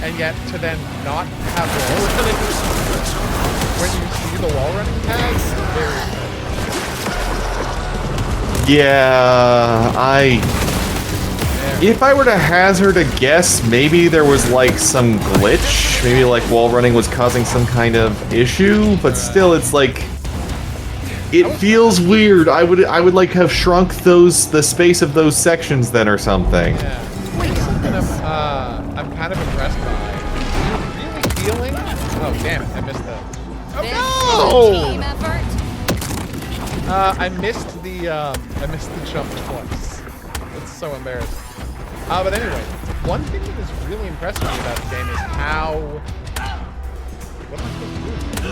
and yet to then not have wall running when you see the wall running tags is very If I were to hazard a guess, maybe there was like some glitch. Maybe like wall running was causing some kind of issue, but still it's like it feels weird. I would like have shrunk the space of those sections then or something. Yeah. Something I'm kind of impressed by. You're really feeling? Oh damn it, I missed that. Oh Team effort. no! I missed the jump twice. It's so embarrassing. But anyway, one thing that is really impressive me about the game is how... What am I supposed to do?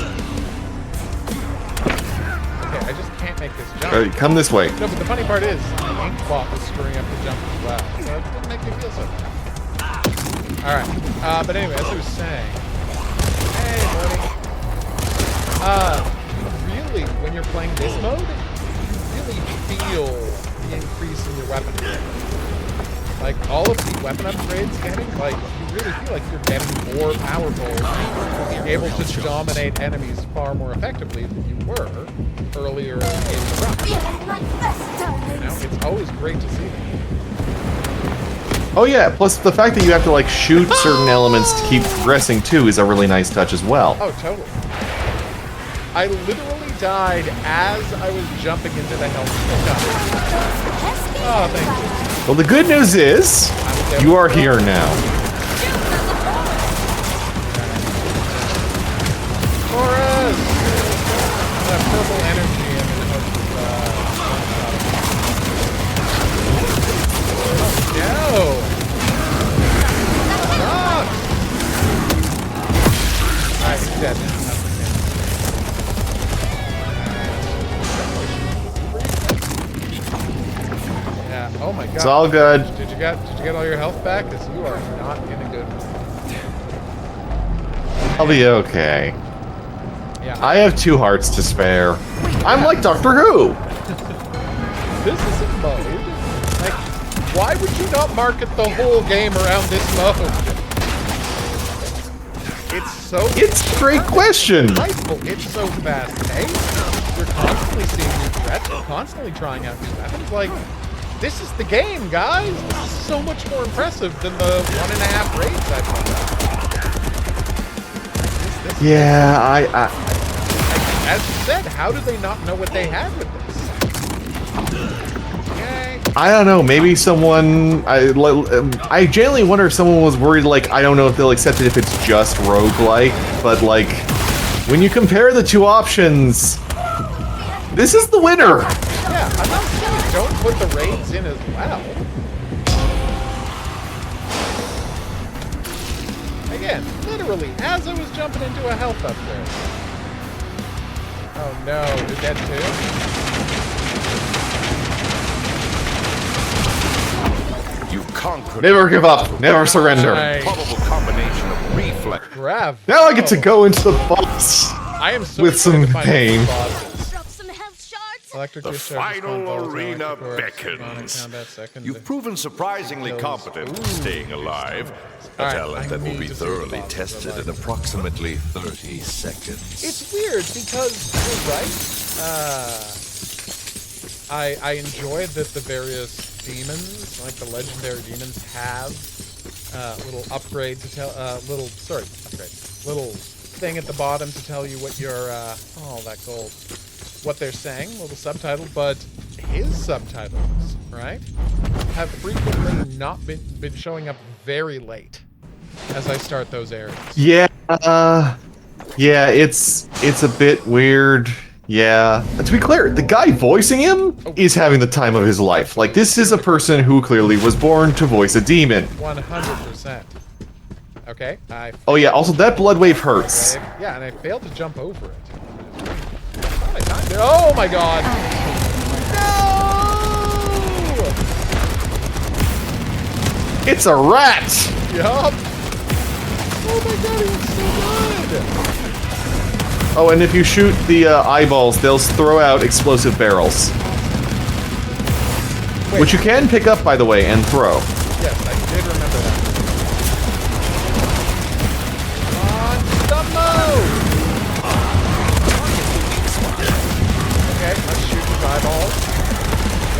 Okay, I just can't make this jump. Come this way. No, but the funny part is, the Inkbot was screwing up the jump as well. So it didn't make me feel so bad. Alright, but anyway, as I was saying... Hey, buddy. Really, when you're playing this mode, you really feel the increase in your weapon upgrade. Like, all of the weapon upgrades getting, like, you really feel like you're getting more powerful, able to dominate enemies far more effectively than you were earlier in the run. You know, it's always great to see that. Oh yeah, plus the fact that you have to like shoot certain elements to keep progressing too is a really nice touch as well. Oh, totally. I literally died as I was jumping into the health. Oh, thank you. Well, the good news is, you are here now. Taurus! That purple energy and oh, no! Alright, he's dead. Oh my god. It's all good. Did you get all your health back? Because you are not in a good mood. I'll be okay. Yeah. I have 2 hearts to spare. I'm like Doctor Who! This is a mode. Like, why would you not market the whole game around this mode? It's a great question! Delightful. It's so fast-paced. You're constantly seeing new threats. You're constantly trying out new weapons. Like, this is the game, guys! This is so much more impressive than the 1.5 raids I've done. Yeah, as you said, how do they not know what they had with this? Okay. I don't know, maybe someone... I genuinely wonder if someone was worried, like, I don't know if they'll accept it if it's just roguelike, but, like, when you compare the 2 options, this is the winner! Yeah, I'm not saying don't put the raids in as well. Again, literally, as I was jumping into a health upgrade. Oh no, you're dead You conquered. Never give up, never surrender. Probable combination of reflex. Grav. Now I get to go into the boss I am so with some excited to find pain. these bosses. Electric The discharges, final controls, arena electric orcs, beckons. combat, second You've proven surprisingly kills. competent at Ooh. staying alive. A Alright, talent I that will need be to see thoroughly the tested bosses in approximately 30 seconds. It's weird because you're right. I enjoy that the various demons, like the legendary demons, have little upgrade to tell little thing at the bottom to tell you what your oh, that gold, what they're saying, little subtitle. But his subtitles, right, have frequently not been showing up very late as I start those areas. Yeah, yeah, it's a bit weird. Yeah. To be clear, the guy voicing him is having the time of his life. Like, this is a person who clearly was born to voice a demon. 100%. Okay. Oh yeah, also that blood wave hurts. Yeah, and I failed to jump over it. Oh my god. It's a rat! Yup! Oh my god, he looks so good! Oh, and if you shoot the eyeballs, they'll throw out explosive barrels. Wait. Which you can pick up, by the way, and throw. Yes, I did remember that. On the move! Okay, let's shoot his eyeballs.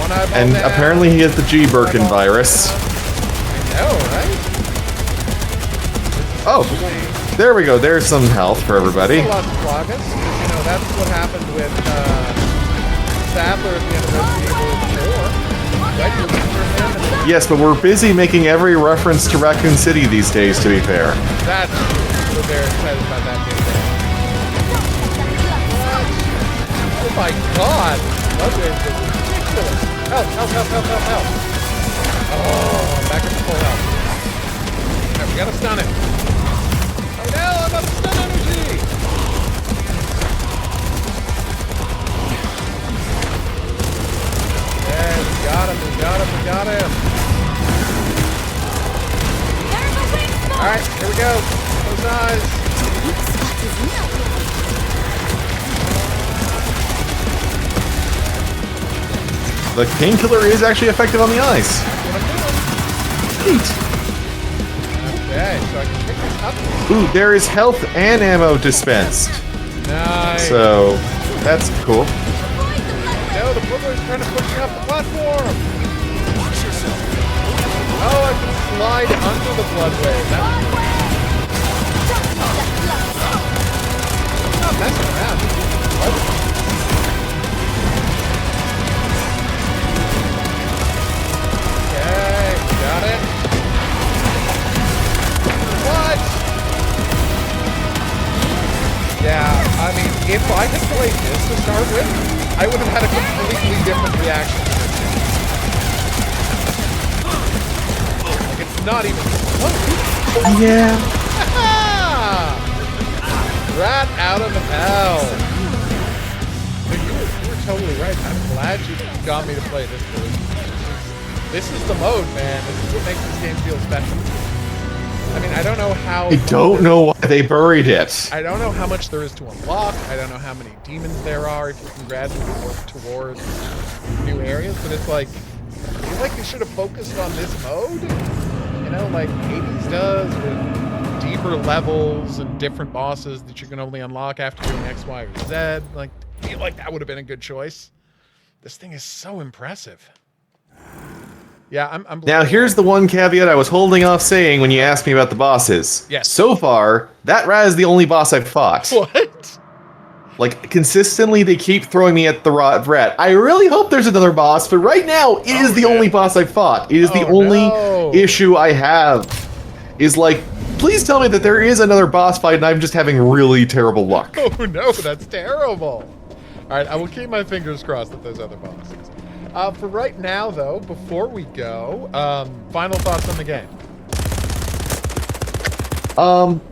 One eyeball and down. Apparently he has the G. Birkin virus. I know, right? Oh, there we go. There's some health for everybody. Las Plagas. You know, that's what happened with Sadler at the end of Resident Evil 4. Right? You remember him? Yes, but we're busy making every reference to Raccoon City these days, to be fair. That's true. We're very excited about that game. What? Oh my god! Those games are ridiculous. Help, help, help, help, help, help. Oh, I'm back at full health. Alright, we gotta stun him. Oh no, I'm out of stun energy! Yeah, we got him, we got him, we got him. Alright, here we go. Close eyes. The painkiller is actually effective on the ice. Neat. Okay, so I can pick this up. Ooh, there is health and ammo dispensed. Nice. So, that's cool. No, the Bloodboy's trying to push me off the platform. Oh, I can slide under the Bloodway. That's not messing around. What? Okay, got it. What? Yeah, I mean, if I had played this to start with, I would have had a completely different reaction to this game. Like, it's not even close. Yeah. Rat out of hell. But you were totally right. I'm glad you got me to play this. This is the mode, man. This is what makes this game feel special. I mean, I don't know how... I don't know why they buried it. I don't know how much there is to unlock. I don't know how many demons there are if you can gradually work towards new areas. But it's like, I feel like they should have focused on this mode. You know, like Hades does with deeper levels and different bosses that you can only unlock after doing X, Y, or Z. Like, I feel like that would have been a good choice. This thing is so impressive. Yeah, I'm now, here's the one caveat I was holding off saying when you asked me about the bosses. Yes. So far, that rat is the only boss I've fought. What? Like, consistently, they keep throwing me at the rat. I really hope there's another boss, but right now, it is the only boss I've fought. It is the only issue I have. Is like, please tell me that there is another boss fight and I'm just having really terrible luck. Oh no, that's terrible. Alright, I will keep my fingers crossed that there's other bosses. For right now, though, before we go, final thoughts on the game.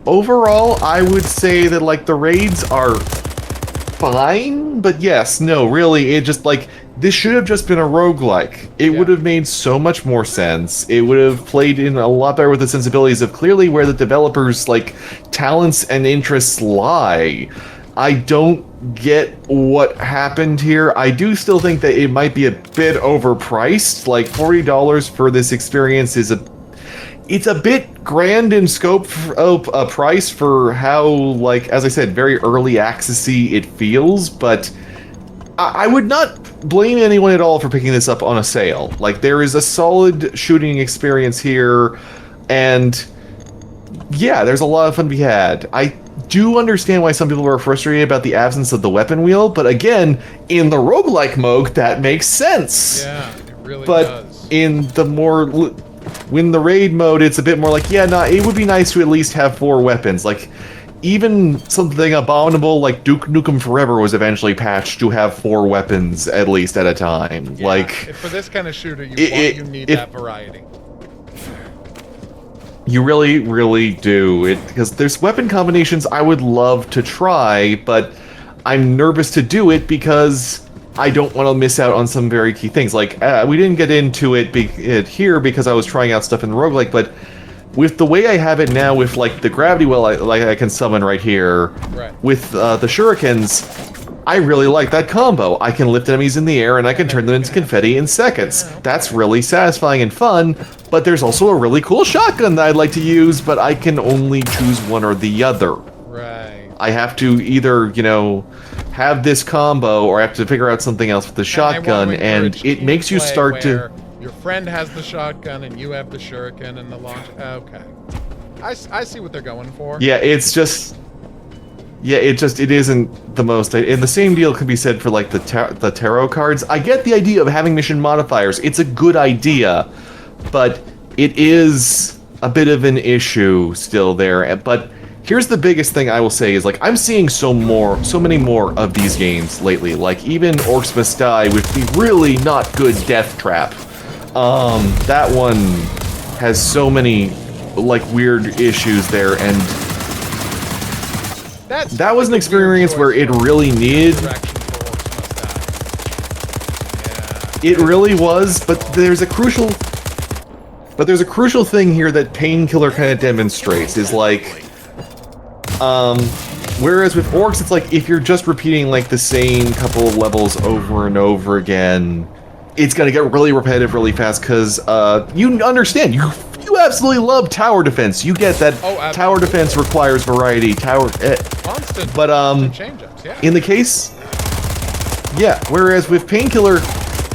Overall, I would say that, like, the raids are fine, but yes, no, really, it just, like, this should have just been a roguelike. It would have made so much more sense. It would have played in a lot better with the sensibilities of clearly where the developers' like talents and interests lie. I don't get what happened here. I do still think that it might be a bit overpriced. Like $40 for this experience is it's a bit grand in scope of a price for how, like, as I said, very early accessy it feels, but I would not blame anyone at all for picking this up on a sale. Like, there is a solid shooting experience here, and yeah, there's a lot of fun to be had. I do understand why some people are frustrated about the absence of the weapon wheel, but again, in the roguelike mode, that makes sense. Yeah, it really but does. In the more... when the raid mode, it's a bit more like, yeah, nah, it would be nice to at least have 4 weapons. Like, even something abominable like Duke Nukem Forever was eventually patched to have 4 weapons at least at a time. Yeah, like, for this kind of shooter, you need that variety. You really, really do. Because there's weapon combinations I would love to try, but I'm nervous to do it because I don't want to miss out on some very key things. Like, we didn't get into it here because I was trying out stuff in roguelike, but with the way I have it now, with like the gravity well, I can summon right here, right. with the shurikens, I really like that combo. I can lift enemies in the air and I can turn them into confetti in seconds. That's really satisfying and fun, but there's also a really cool shotgun that I'd like to use, but I can only choose one or the other. Right. I have to either, you know, have this combo or I have to figure out something else with the shotgun, and it makes you start to... Your friend has the shotgun and you have the shuriken and the launch. Okay. I see what they're going for. Yeah, it's just... Yeah, it isn't the most... And the same deal can be said for, like, the tarot cards. I get the idea of having mission modifiers. It's a good idea, but it is a bit of an issue still there. But here's the biggest thing I will say is, like, I'm seeing so many more of these games lately. Like, even Orcs Must Die with the really not good death trap. That one has so many, like, weird issues there, and that was an experience where it really needed... It really was, but there's a crucial thing here that Painkiller kind of demonstrates, is like, whereas with Orcs, it's like, if you're just repeating, like, the same couple of levels over and over again, it's gonna get really repetitive really fast, because, you understand, you absolutely love tower defense. You get that tower defense requires variety, constant, but, change-ups, yeah. in the case, yeah, whereas with Painkiller,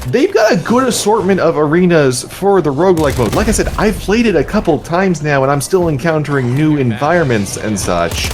they've got a good assortment of arenas for the roguelike mode. Like I said, I've played it a couple times now, and I'm still encountering new environments and such.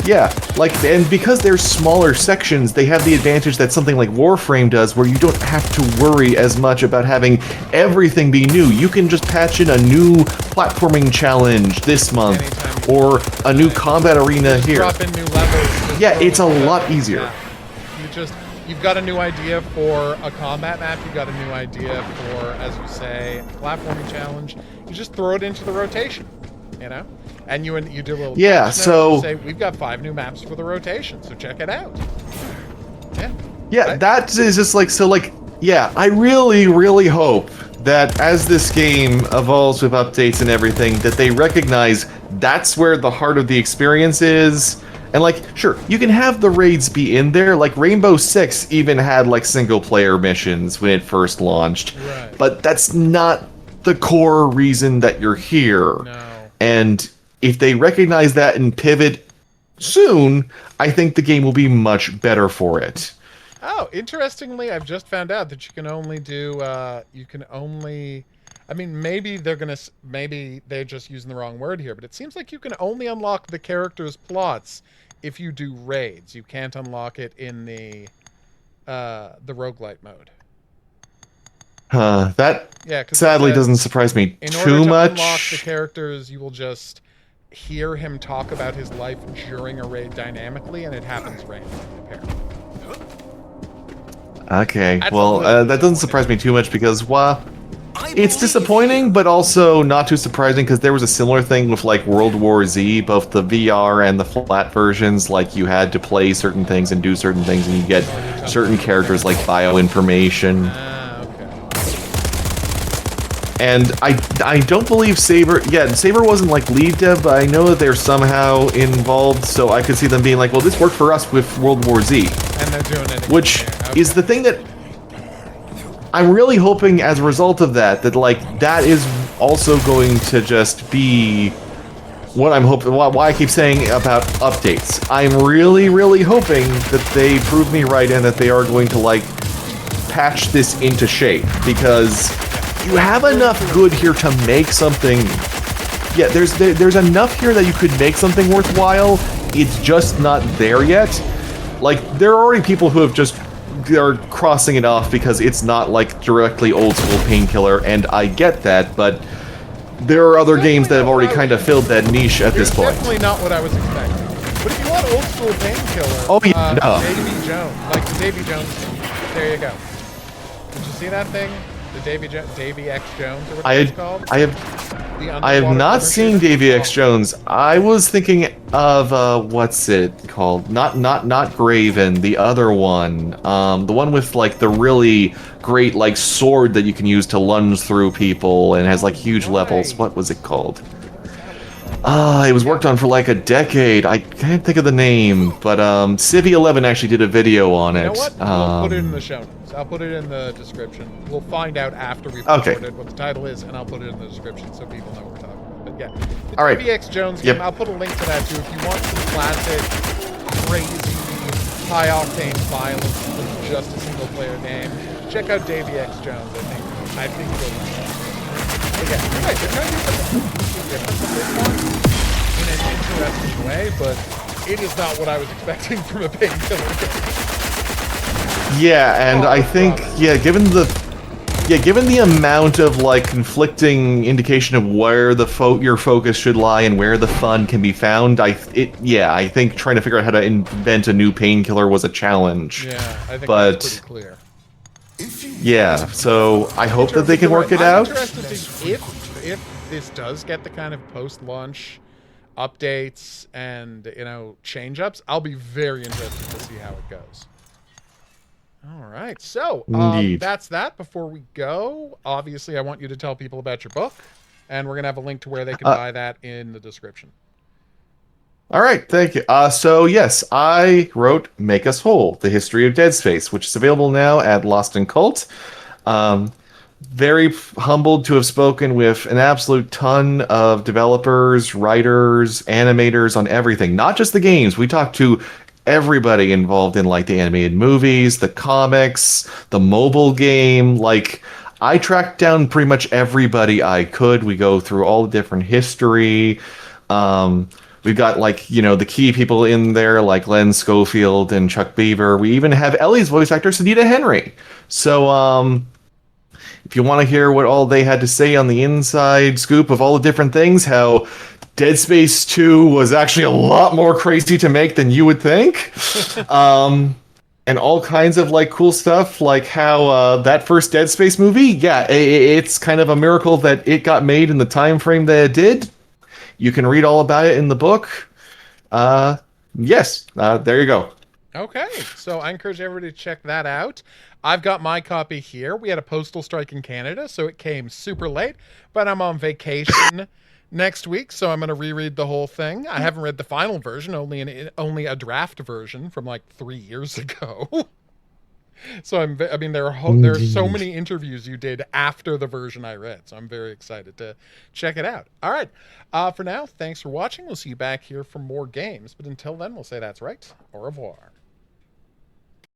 Yeah, like, and because they're smaller sections, they have the advantage that something like Warframe does, where you don't have to worry as much about having everything be new. You can just patch in a new platforming challenge this month, or a new combat arena here. Drop in new levels. Yeah, it's a lot easier. Yeah. You've got a new idea for a combat map, you've got a new idea for, as you say, a platforming challenge. You just throw it into the rotation, you know? And you do a little... Yeah, so... Say, we've got 5 new maps for the rotation, so check it out. Yeah. Yeah, right? That is just like, so like, yeah, I really, really hope that as this game evolves with updates and everything, that they recognize that's where the heart of the experience is. And like, sure, you can have the raids be in there. Like Rainbow Six even had like single-player missions when it first launched. Right. But that's not the core reason that you're here. No. And if they recognize that and pivot soon, I think the game will be much better for it. Oh, interestingly, I've just found out that you can only do, I mean, maybe they're just using the wrong word here, but it seems like you can only unlock the character's plots if you do raids. You can't unlock it in the roguelite mode. That sadly doesn't surprise me too much. In order to unlock the characters, you will just hear him talk about his life during a raid dynamically, and it happens randomly, apparently. Okay, well, that doesn't surprise me too much because, well, it's disappointing, but also not too surprising because there was a similar thing with, like, World War Z, both the VR and the flat versions. Like, you had to play certain things and do certain things, and you get certain characters like bioinformation. And I don't believe Saber... Yeah, Saber wasn't, like, lead dev, but I know that they're somehow involved, so I could see them being like, well, this worked for us with World War Z. And they're doing it again. Which is the thing that... I'm really hoping, as a result of that, like, that is also going to just be what I'm hoping... Why I keep saying about updates. I'm really, really hoping that they prove me right and that they are going to, like, patch this into shape, because... You have enough good here to make something... Yeah, there's enough here that you could make something worthwhile. It's just not there yet. Like, there are already people who have just... are crossing it off because it's not, like, directly old-school Painkiller, and I get that, but... There are other games that have already kind of filled that niche at this point. Definitely not what I was expecting. But if you want old-school Painkiller... Oh, yeah, no. Davy Jones. Like the Davy Jones thing. There you go. Did you see that thing? The Davy X Jones, or whatever it's called? I have not seen Davy X. Jones. I was thinking of what's it called? Not Graven. The other one. The one with like the really great like sword that you can use to lunge through people and has like huge levels. What was it called? It was worked on for like a decade. I can't think of the name, but Civi11 actually did a video on it. You know what? We'll put it in the show notes. I'll put it in the description. We'll find out after we've recorded what the title is, and I'll put it in the description so people know what we're talking about. But yeah, the DBX Jones game, I'll put a link to that too. If you want some classic, crazy, high-octane violence from just a single-player game, check out Davy X. Jones. I think you'll like it. But yeah, you're right. They're trying to do something different from this one in an interesting way, but it is not what I was expecting from a Painkiller game. Yeah, and I think given the amount of like conflicting indication of where the your focus should lie and where the fun can be found, I think trying to figure out how to invent a new Painkiller was a challenge. Yeah, I think that's pretty clear. Yeah, so I hope that they can work it out. I'm interested if this does get the kind of post-launch updates and, you know, change-ups. I'll be very interested to see how it goes. All right, so that's that. Before we go, obviously, I want you to tell people about your book, and we're going to have a link to where they can buy that in the description. All right, thank you. So yes, I wrote Make Us Whole, The History of Dead Space, which is available now at Lost and Cult. Very humbled to have spoken with an absolute ton of developers, writers, animators on everything, not just the games. We talked to everybody involved in like the animated movies, the comics, the mobile game. Like, I tracked down pretty much everybody I could. We go through all the different history. We've got, like, you know, the key people in there, like Len Schofield and Chuck Beaver. We even have Ellie's voice actor, Sunita Henry. So, if you want to hear what all they had to say on the inside scoop of all the different things, how Dead Space 2 was actually a lot more crazy to make than you would think. And all kinds of, like, cool stuff, like how that first Dead Space movie, it's kind of a miracle that it got made in the time frame that it did. You can read all about it in the book. Yes, there you go. Okay, so I encourage everybody to check that out. I've got my copy here. We had a postal strike in Canada, so it came super late, but I'm on vacation next week, so I'm going to reread the whole thing. I haven't read the final version, only a draft version from like 3 years ago. So I mean, there are so many interviews you did after the version I read, so I'm very excited to check it out. All right, for now, thanks for watching. We'll see you back here for more games, but until then, we'll say that's right. Au revoir.